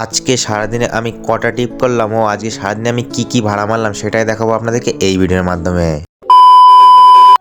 আজকে সারাদিনে আমি কটা টিপ করলাম ও আজকে সারাদিনে আমি কি ভাড়া মারলাম সেটাই দেখাবো আপনাদেরকে এই ভিডিওর মাধ্যমে।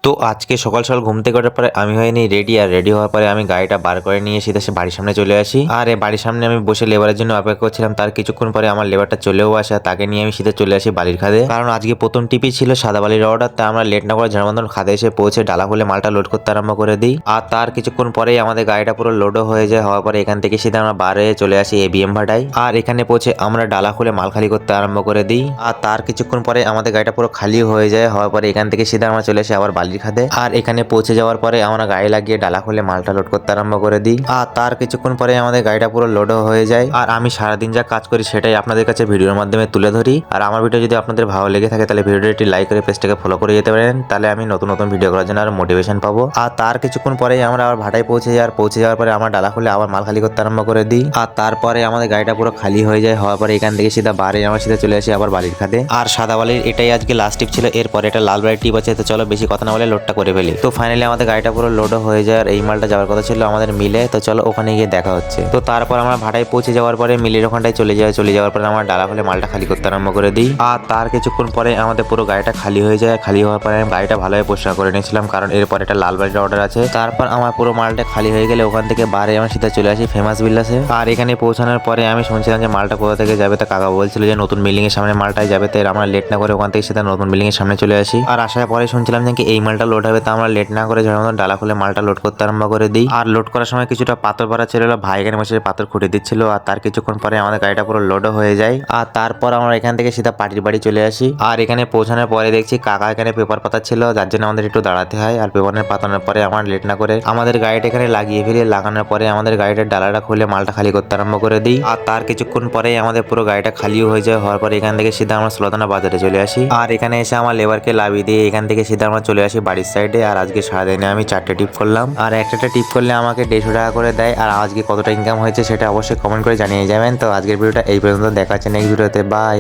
তো আজকে সকাল সকাল ঘুম থেকে ওঠার পরে আমি হয়নি রেডি, আর রেডি হওয়ার পরে আমি গাড়িটা বার করে নিয়ে সিধা সে বাড়ির সামনে চলে আসি। আর এই বাড়ির সামনে আমি বসে লেবারের জন্য অপেক্ষা করছিলাম। তার কিছুক্ষণ পরে আমার লেবারটা চলেও আসে, তাকে নিয়ে আমি সিধা চলে আসি বালির খাদে। কারণ আজকে প্রথম টিপি ছিল সাদা বালির অর্ডার, তাই আমরা লেট না করে ঝাড়বন্ধন খাদে এসে পৌঁছে ডালা খুলে মালটা লোড করতে আরম্ভ করে দিই। আর তার কিছুক্ষণ পরেই আমাদের গাড়িটা পুরো লোডও হয়ে যায়। হওয়ার পরে এখান থেকে সিধা আমরা বারে চলে আসি এবিএম ভাটায়। আর এখানে পৌঁছে আমরা ডালা খুলে মাল খালি করতে আরম্ভ করে দিই। আর তার কিছুক্ষণ পরে আমাদের গাড়িটা পুরো খালি হয়ে যায়। হওয়ার পরে এখান থেকে সিধা আমরা চলে আসি আবার বালির খাদে। আর এখানে পৌঁছে যাওয়ার পরে আমরা গাড়ি লাগিয়ে ডালা খুলে মালটা লোড করতে আরম্ভ করে দিই। আর তার কিছুক্ষণ পরে আমাদের গাড়িটা পুরো লোডও হয়ে যায়। আর আমি সারাদিন যা কাজ করি সেটাই আপনাদের কাছে ভিডিওর মাধ্যমে তুলে ধরি। আর আমার ভিডিও যদি আপনাদের ভালো লেগে থাকে তাহলে ভিডিওটি একটি লাইক করে পেজটাকে ফলো করে যেতে পারেন, তাহলে আমি নতুন নতুন ভিডিও করার জন্য আরো মোটিভেশন পাবো। আর তার কিছুক্ষণ পরেই আমরা আবার ভাটায় পৌঁছে যাই। আর পৌঁছে যাওয়ার পরে আমরা ডালা খুলে আবার মাল খালি করতে আরম্ভ করে দিই। আর তারপরে আমাদের গাড়িটা পুরো খালি হয়ে যায়। হওয়ার পরে এখান থেকে সিধা বারে আমরা সিধা চলে আসি আবার বালির খাদে। আর সাদা বালির এটাই আজকে লাস্ট টিপ ছিল। এরপরে এটা লাল বালির টিপ আছে। তো চলো বেশি কথা না বলে লোডটা করে ফেলি। তো ফাইনালি আমাদের গাড়িটা পুরো লোডও হয়ে যায়। আর এই মালটা যাওয়ার কথা ছিল আমাদের মিলে। তো চলো ওখানে গিয়ে দেখা হচ্ছে। তো তারপর আমরা ভাটায় পৌঁছে যাওয়ার পরে মিলের ওখানটায় চলে যাওয়ার পরে আমরা ডালা খুলে মালটা খালি করতে আরম্ভ করে দিই। আর তার কিছুক্ষণ পরে আমাদের পুরো গাড়িটা খালি হয়ে যায়। খালি হওয়ার পরে আমি গাড়িটা ভালোভাবে পরিষ্কার করে নিয়েছিলাম, কারণ এরপর এটা লাল বালির অর্ডার আছে। তারপর আমার পুরো মালটা খালি হয়ে গেলে ওখান থেকে বারে আমরা সিধা চলে আসি ফেমাস বিল্ডার্সে। আর এখানে পৌঁছানোর পরে আমি শুনছিলাম যে মালটা কোথা থেকে যাবে। তা কাকা বলছিল যে নতুন বিল্ডিং এর সামনে মালটাই যাবে। তাই আমরা লেট না করে ওখান থেকে সেটা নতুন বিল্ডিং এর সামনে চলে আসি। আর আসার পরে শুনছিলাম যে এই মালটা লোড হবে। তা আমরা লেট না করে যেমন ডালা খুলে মালটা লোড করতে আরম্ভ করে দিই। আর লোড করার সময় কিছুটা পাথর ভরা ছিল, ভাই এখানে বসে পাথর খুঁটে দিচ্ছিল। আর তার কিছুক্ষণ পরে আমাদের গাড়িটা পুরো লোডও হয়ে যায়। আর তারপর আমরা এখান থেকে সিধা পার্টির বাড়ি চলে আসি। আর এখানে পৌঁছানোর পরে দেখছি কাকা এখানে পেপার পাতা ছিল, যার জন্য আমাদের একটু দাঁড়াতে হয়। আর পেপারের পাতানোর পরে আমরা লেট না করে আমাদের গাড়িটা এখানে লাগিয়ে ফেলে লাগানোর পরে আমাদের গাড়িটার ডালাটা খুলে মালটা খালি করতে আরম্ভ করে দিই। আর তার কিছুক্ষণ পরেই আমাদের পুরো গাড়িটা খালিও হয়ে যায়। হওয়ার পরে এখান থেকে সিধা আমরা সুলতানা বাজারে চলে আসি। আর এখানে এসে আমার লেবারকে লাভিয়ে দিয়ে এখান থেকে সিধা আমরা চলে আসি বাড়ির সাইডে। আর আজকে সারাদিনে আমি 4টে টিপ করলাম। আর একটা টিপ করলে আমাকে 150 টাকা করে দেয়। আর আজকে কতটা ইনকাম হয়েছে সেটা অবশ্যই কমেন্ট করে জানিয়ে যাবেন। তো আজকের ভিডিওটা এই পর্যন্ত, দেখা হচ্ছে নেক্সট ভিডিওতে। বাই।